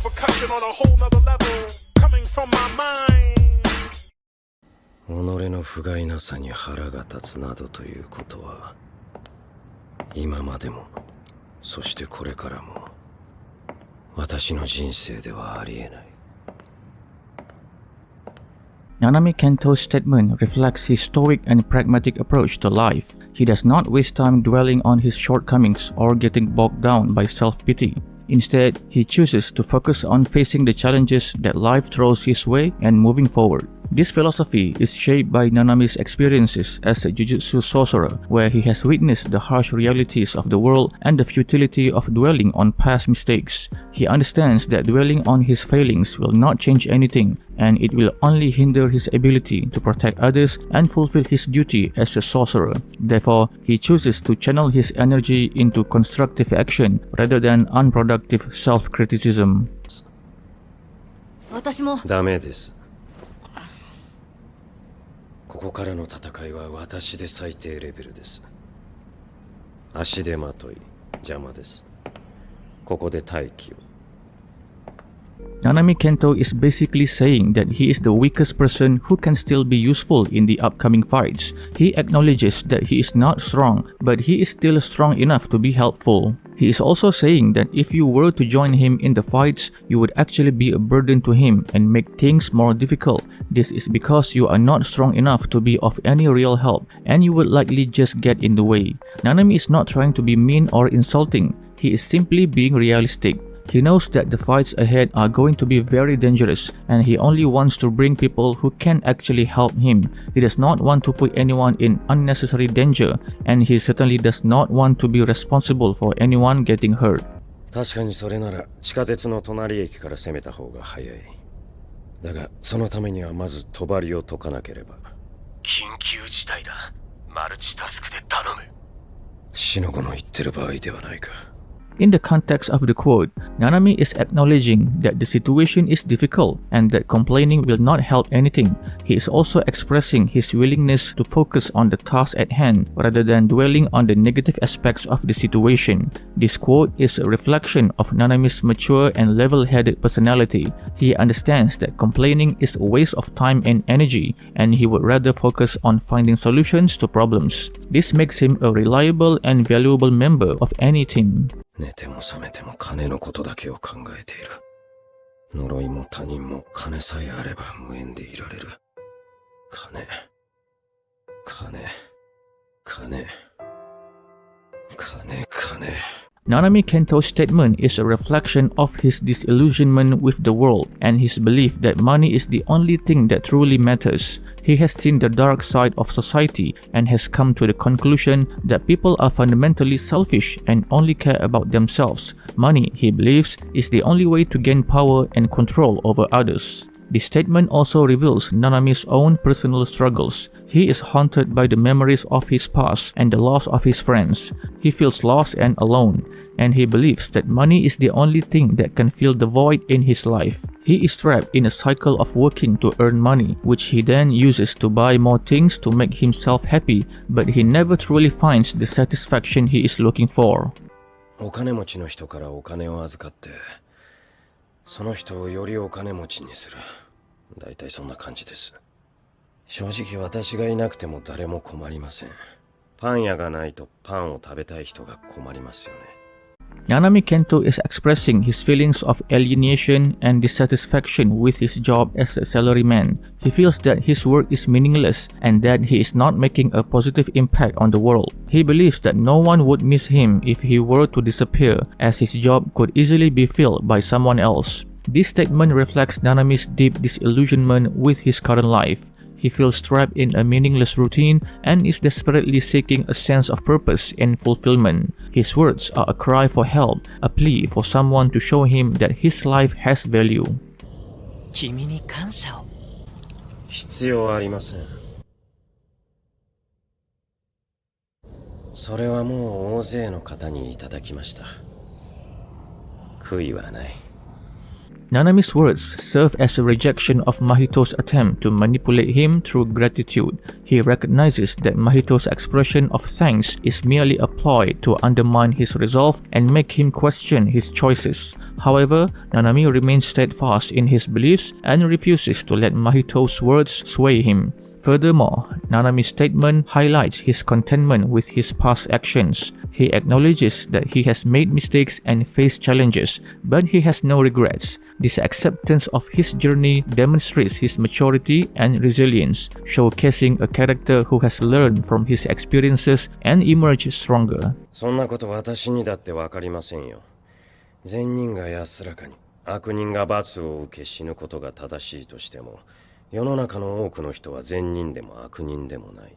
percussion on a whole nother level coming from my mind. 己の不甲斐なさに腹が立つなどということは今までもそしてこれからも私の人生ではありえない。Nanami Kento's statement reflects his stoic and pragmatic approach to life. He does not waste time dwelling on his shortcomings or getting bogged down by self-pity. Instead, he chooses to focus on facing the challenges that life throws his way and moving forward. This philosophy is shaped by Nanami's experiences as a Jujutsu Sorcerer, where he has witnessed the harsh realities of the world and the futility of dwelling on past mistakes. He understands that dwelling on his failings will not change anything, and it will only hinder his ability to protect others and fulfill his duty as a sorcerer. Therefore, he chooses to channel his energy into constructive action rather than unproductive self-criticism. 私もダメです。ここからの戦いは私で最低レベルです。足手まとい、邪魔です。ここで待機を。Nanami Kento is basically saying that he is the weakest person who can still be useful in the upcoming fights. He acknowledges that he is not strong, but he is still strong enough to be helpful. He is also saying that if you were to join him in the fights, you would actually be a burden to him and make things more difficult. This is because you are not strong enough to be of any real help, and you would likely just get in the way. Nanami is not trying to be mean or insulting. He is simply being realistic. He knows that the fights ahead are going to be very dangerous, and he only wants to bring people who can actually help him. He does not want to put anyone in unnecessary danger, and he certainly does not want to be responsible for anyone getting hurt. 確かにそれなら地下鉄の隣駅から攻めた方が早い。だがそのためにはまず帳を解かなければ。緊急事態だ。マルチタスクで頼む。死の子の言ってる場合ではないか。In the context of the quote, Nanami is acknowledging that the situation is difficult and that complaining will not help anything. He is also expressing his willingness to focus on the task at hand rather than dwelling on the negative aspects of the situation. This quote is a reflection of Nanami's mature and level-headed personality. He understands that complaining is a waste of time and energy, and he would rather focus on finding solutions to problems. This makes him a reliable and valuable member of any team. 寝ても覚めても金のことだけを考えている。呪いも他人も金さえあれば無縁でいられる。金、金、金、金、金。Nanami Kento's statement is a reflection of his disillusionment with the world and his belief that money is the only thing that truly matters. He has seen the dark side of society and has come to the conclusion that people are fundamentally selfish and only care about themselves. Money, he believes, is the only way to gain power and control over others. This statement also reveals Nanami's own personal struggles. He is haunted by the memories of his past and the loss of his friends. He feels lost and alone, and he believes that money is the only thing that can fill the void in his life. He is trapped in a cycle of working to earn money, which he then uses to buy more things to make himself happy, but he never truly finds the satisfaction he is looking for. お金持ちの人からお金を預かって、その人をよりお金持ちにする。だいたいそんな感じです。正直私がいなくても誰も困りません。パン屋がないとパンを食べたい人が困りますよね。Nanami Kento is expressing his feelings of alienation and dissatisfaction with his job as a salaryman. He feels that his work is meaningless and that he is not making a positive impact on the world. He believes that no one would miss him if he were to disappear, as his job could easily be filled by someone else. This statement reflects Nanami's deep disillusionment with his current life. He feels trapped in a meaningless routine and is desperately seeking a sense of purpose and fulfillment. His words are a cry for help, a plea for someone to show him that his life has value. 君に感謝を。必要ありません。それはもう大勢の方にいただきました。悔いはない。Nanami's words serve as a rejection of Mahito's attempt to manipulate him through gratitude. He recognizes that Mahito's expression of thanks is merely a ploy to undermine his resolve and make him question his choices. However, Nanami remains steadfast in his beliefs and refuses to let Mahito's words sway him. Furthermore, Nanami's statement highlights his contentment with his past actions. He acknowledges that he has made mistakes and faced challenges, but he has no regrets. This acceptance of his journey demonstrates his maturity and resilience, showcasing a character who has learned from his experiences and emerged stronger. そんなこと私にだってわかりませんよ。善人が安らかに、悪人が罰を受け死ぬことが正しいとしても、世の中の多くの人は善人でも悪人でもない。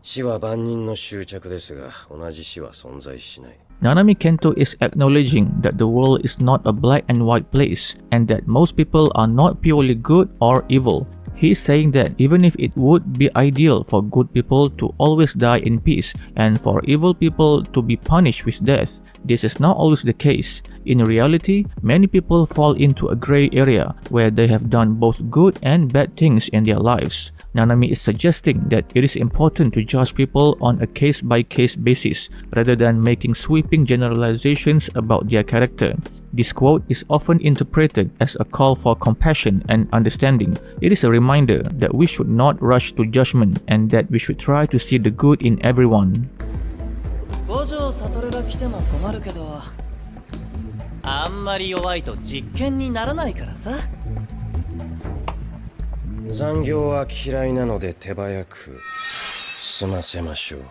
死は万人の執着ですが、同じ死は存在しない。Nanami Kento is acknowledging that the world is not a black and white place and that most people are not purely good or evil. He is saying that even if it would be ideal for good people to always die in peace and for evil people to be punished with death, this is not always the case. In reality, many people fall into a gray area where they have done both good and bad things in their lives. Nanami is suggesting that it is important to judge people on a case-by-case basis rather than making sweeping generalizations about their character. This quote is often interpreted as a call for compassion and understanding. It is a reminder that we should not rush to judgment and that we should try to see the good in everyone. 五条悟が来ても困るけど、あんまり弱いと実験にならないからさ。残業は嫌いなので手早く済ませましょう。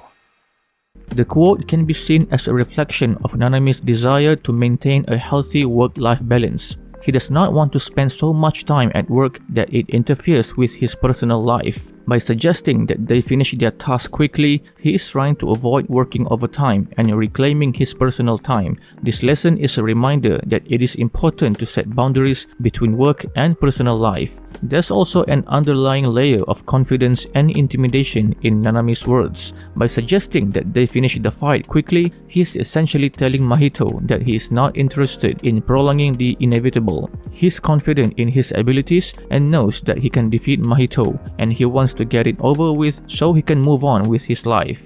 The quote can be seen as a reflection of Nanami's desire to maintain a healthy work-life balance. He does not want to spend so much time at work that it interferes with his personal life. By suggesting that they finish their task quickly, he is trying to avoid working overtime and reclaiming his personal time. This lesson is a reminder that it is important to set boundaries between work and personal life. There's also an underlying layer of confidence and intimidation in Nanami's words. By suggesting that they finish the fight quickly, he is essentially telling Mahito that he is not interested in prolonging the inevitable. He is confident in his abilities and knows that he can defeat Mahito, and he wants to get it over with so he can move on with his life.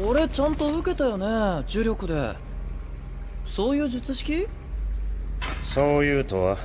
俺ちゃんと受けたよね、重力で。そういう術式？そういうとは、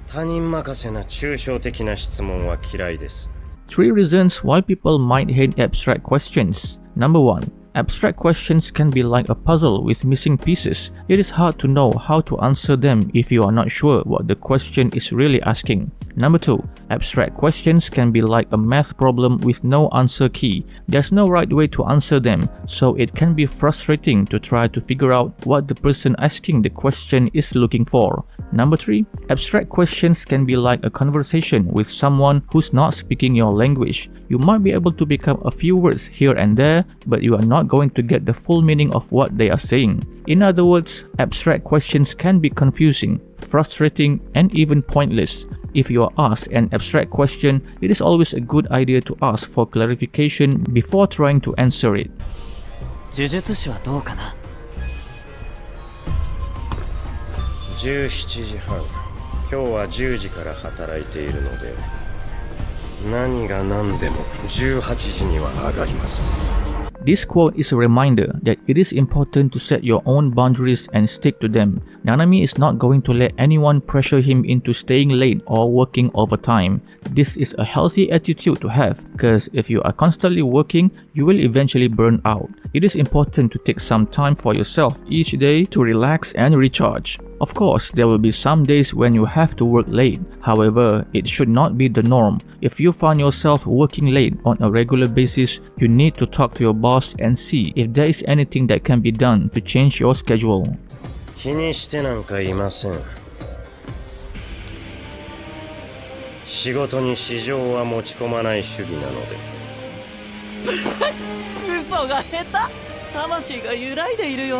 他人任せな抽象的な質問は嫌いです。3 reasons why people might hate abstract questions. Number 1. Abstract questions can be like a puzzle with missing pieces. It is hard to know how to answer them if you are not sure what the question is really asking. Number 2. Abstract questions can be like a math problem with no answer key. There's no right way to answer them, so it can be frustrating to try to figure out what the person asking the question is looking for. Number 3. Abstract questions can be like a conversation with someone who's not speaking your language. You might be able to pick up a few words here and there, but you are not going to get the full meaning of what they are saying. In other words, abstract questions can be confusing, frustrating, and even pointless. If you are asked an abstract question, it is always a good idea to ask for clarification before trying to answer it. 呪術師はどうかな。17時半。今日は10時から働いているので、何が何でも18時には上がります。This quote is a reminder that it is important to set your own boundaries and stick to them. Nanami is not going to let anyone pressure him into staying late or working overtime. This is a healthy attitude to have, because if you are constantly working, you will eventually burn out. It is important to take some time for yourself each day to relax and recharge. Of course, there will be some days when you have to work late. However, it should not be the norm. If you find yourself working late on a regular basis, you need to talk to your boss and see if there is anything that can be done to change your schedule. 気にしてなんかいません。仕事に私情は持ち込まない主義なので。嘘が下手。魂が揺らいでいるよ。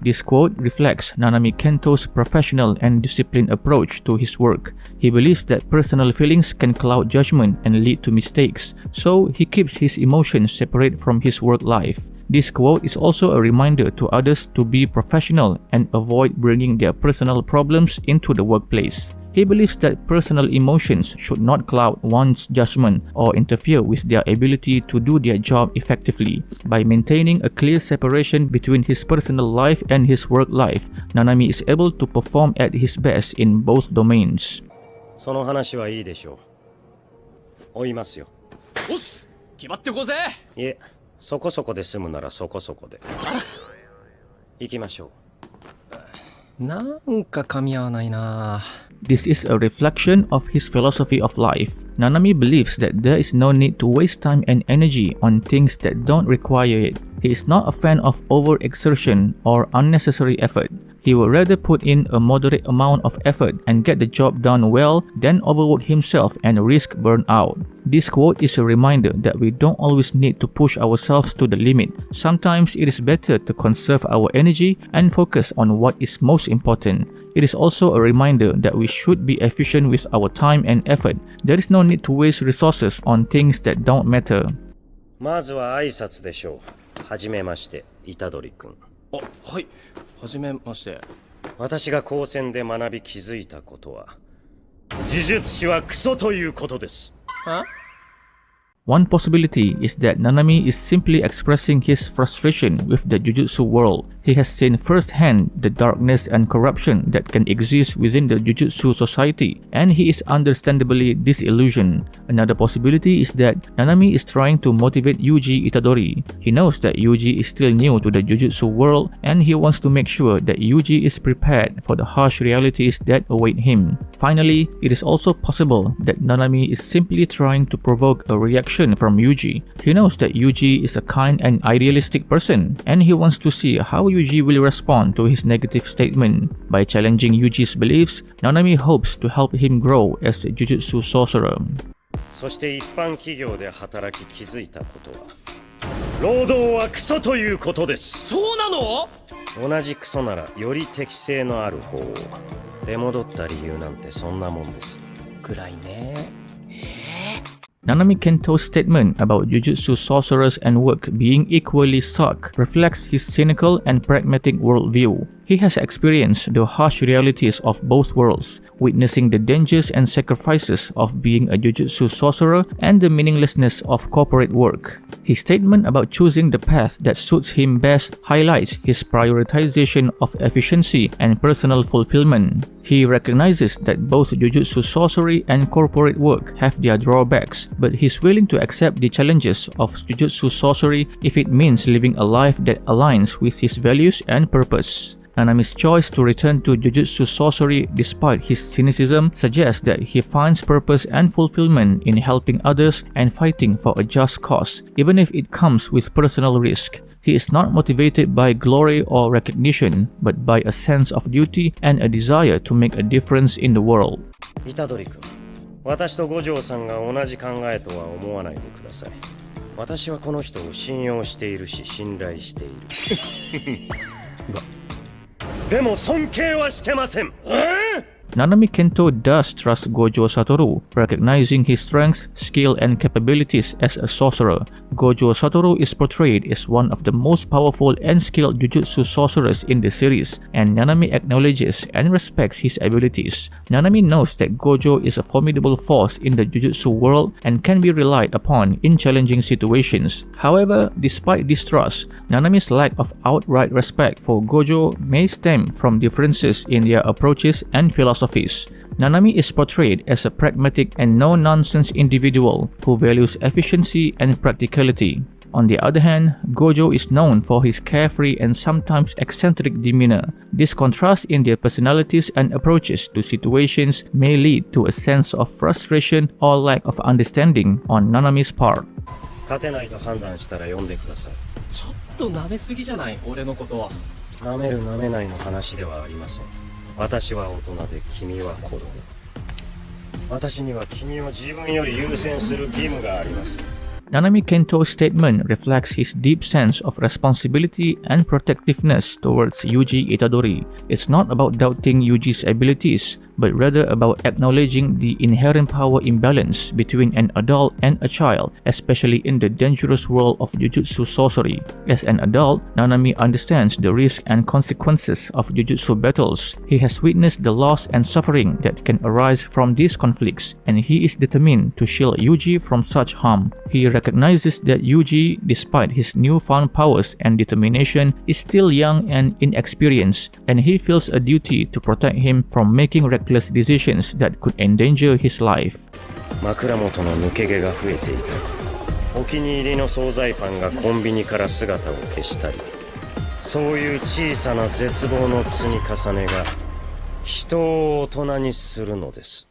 This quote reflects Nanami Kento's professional and disciplined approach to his work. He believes that personal feelings can cloud judgment and lead to mistakes, so he keeps his emotions separate from his work life. This quote is also a reminder to others to be professional and avoid bringing their personal problems into the workplace. He believes that personal emotions should not cloud one's judgment or interfere with their ability to do their job effectively. By maintaining a clear separation between his personal life and his work life, Nanami is able to perform at his best in both domains. その話はいいでしょう。追いますよ。おっす、決まってこうぜ。いえ、そこそこで済むならそこそこで。行きましょう。なんか噛み合わないな。This is a reflection of his philosophy of life. Nanami believes that there is no need to waste time and energy on things that don't require it. He is not a fan of overexertion or unnecessary effort. He would rather put in a moderate amount of effort and get the job done well than overwork himself and risk burnout. This quote is a reminder that we don't always need to push ourselves to the limit. Sometimes it is better to conserve our energy and focus on what is most important. It is also a reminder that we should be efficient with our time and effort. There is no need to waste resources on things that don't matter. まずは挨拶でしょう。はじめまして、虎杖君。あ、はい。はじめまして。私が高専で学び気づいたことは、呪術師はクソということです。One possibility is that Nanami is simply expressing his frustration with the Jujutsu world. He has seen firsthand the darkness and corruption that can exist within the Jujutsu society, and he is understandably disillusioned. Another possibility is that Nanami is trying to motivate Yuji Itadori. He knows that Yuji is still new to the Jujutsu world, and he wants to make sure that Yuji is prepared for the harsh realities that await him. Finally, it is also possible that Nanami is simply trying to provoke a reaction from Yuji. He knows that Yuji is a kind and idealistic person, and he wants to see how Yuji will respond to his negative statement. By challenging Yuji's beliefs, Nanami hopes to help him grow as a Jujutsu sorcerer. そして一般企業で働き気づいたことは、労働はクソということです。そうなの？同じクソならより適性のある方を。出戻った理由なんてそんなもんです。くらいね。Nanami Kento's statement about Jujutsu sorcerers and work being equally suck reflects his cynical and pragmatic worldview. He has experienced the harsh realities of both worlds, witnessing the dangers and sacrifices of being a Jujutsu sorcerer and the meaninglessness of corporate work. His statement about choosing the path that suits him best highlights his prioritization of efficiency and personal fulfillment. He recognizes that both Jujutsu sorcery and corporate work have their drawbacks, but he's willing to accept the challenges of Jujutsu sorcery if it means living a life that aligns with his values and purpose. Nanami's choice to return to Jujutsu sorcery despite his cynicism suggests that he finds purpose and fulfillment in helping others and fighting for a just cause, even if it comes with personal risk. He is not motivated by glory or recognition, but by a sense of duty and a desire to make a difference in the world. 虎杖君、私と五条さんが同じ考えとは思わないでください。私はこの人を信用しているし信頼している。でも尊敬はしてません。Nanami Kento does trust Gojo Satoru, recognizing his strengths, skill, and capabilities as a sorcerer. Gojo Satoru is portrayed as one of the most powerful and skilled Jujutsu sorcerers in the series, and Nanami acknowledges and respects his abilities. Nanami knows that Gojo is a formidable force in the Jujutsu world and can be relied upon in challenging situations. However, despite this trust, Nanami's lack of outright respect for Gojo may stem from differences in their approaches and philosophies. Nanami is portrayed as a pragmatic and no-nonsense individual who values efficiency and practicality. On the other hand, Gojo is known for his carefree and sometimes eccentric demeanor. This contrast in their personalities and approaches to situations may lead to a sense of frustration or lack of understanding on Nanami's part. 勝てないと判断したら読んでください。ちょっと舐めすぎじゃない、俺のことは。舐める舐めないの話ではありません。私は大人で君は子供。私には君を自分より優先する義務があります。Nanami Kento's statement reflects his deep sense of responsibility and protectiveness towards Yuji Itadori. It's not about doubting Yuji's abilities, but rather about acknowledging the inherent power imbalance between an adult and a child, especially in the dangerous world of Jujutsu sorcery. As an adult, Nanami understands the risks and consequences of Jujutsu battles. He has witnessed the loss and suffering that can arise from these conflicts, and he is determined to shield Yuji from such harm. He recognizes that Yuji, despite his newfound powers and determination, is still young and inexperienced, and he feels a duty to protect him from making reckless decisions that could endanger his life. 枕元の抜け毛が増えていたり、お気に入りの惣菜パンがコンビニから姿を消したり、そういう小さな絶望の積み重ねが人を大人にするのです。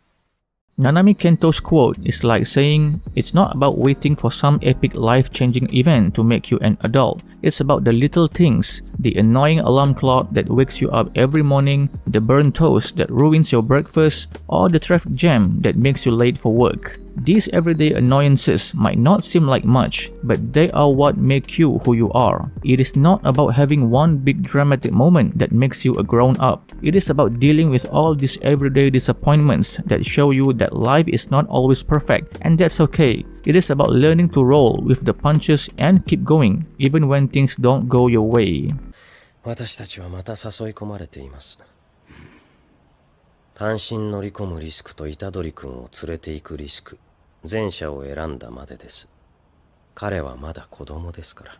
Nanami Kento's quote is like saying, it's not about waiting for some epic life-changing event to make you an adult. It's about the little things, the annoying alarm clock that wakes you up every morning, the burnt toast that ruins your breakfast, or the traffic jam that makes you late for work. These everyday annoyances might not seem like much, but they are what make you who you are. It is not about having one big dramatic moment that makes you a grown-up. It is about dealing with all these everyday disappointments that show you that life is not always perfect, and that's okay. It is about learning to roll with the punches and keep going, even when things don't go your way. 私たちはまた誘い込まれています。単身乗り込むリスクと虎杖君を連れて行くリスク、前者を選んだまでです。彼はまだ子供ですから。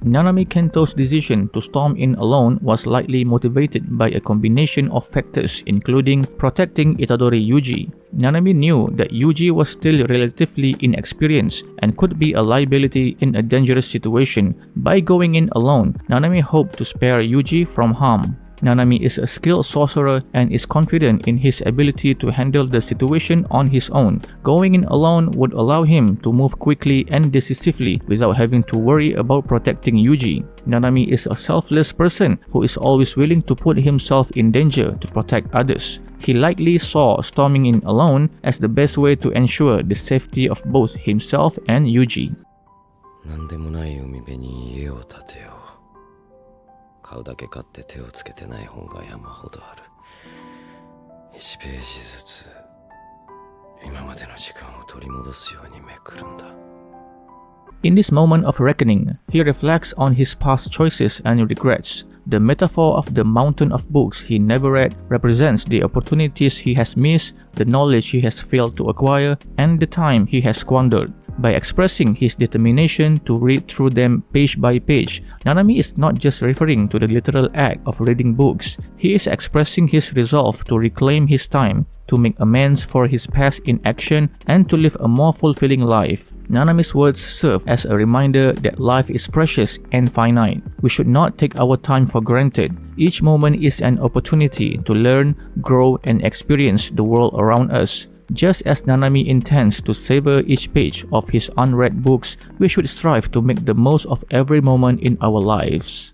Nanami Kento's decision to storm in alone was likely motivated by a combination of factors, including protecting Itadori Yuji. Nanami knew that Yuji was still relatively inexperienced and could be a liability in a dangerous situation. By going in alone, Nanami hoped to spare Yuji from harm. Nanami is a skilled sorcerer and is confident in his ability to handle the situation on his own. Going in alone would allow him to move quickly and decisively without having to worry about protecting Yuji. Nanami is a selfless person who is always willing to put himself in danger to protect others. He likely saw storming in alone as the best way to ensure the safety of both himself and Yuji. 何でもない海辺に家を建てよう。買うだけ買って手をつけてない本が山ほどある。1ページずつ今までの時間を取り戻すようにめくるんだ。In this moment of reckoning, he reflects on his past choices and regrets. The metaphor of the mountain of books he never read represents the opportunities he has missed, the knowledge he has failed to acquire, and the time he has squandered. By expressing his determination to read through them page by page, Nanami is not just referring to the literal act of reading books. He is expressing his resolve to reclaim his time, to make amends for his past inaction, and to live a more fulfilling life. Nanami's words serve as a reminder that life is precious and finite. We should not take our time for granted. Each moment is an opportunity to learn, grow, and experience the world around us. Just as Nanami intends to savor each page of his unread books, we should strive to make the most of every moment in our lives.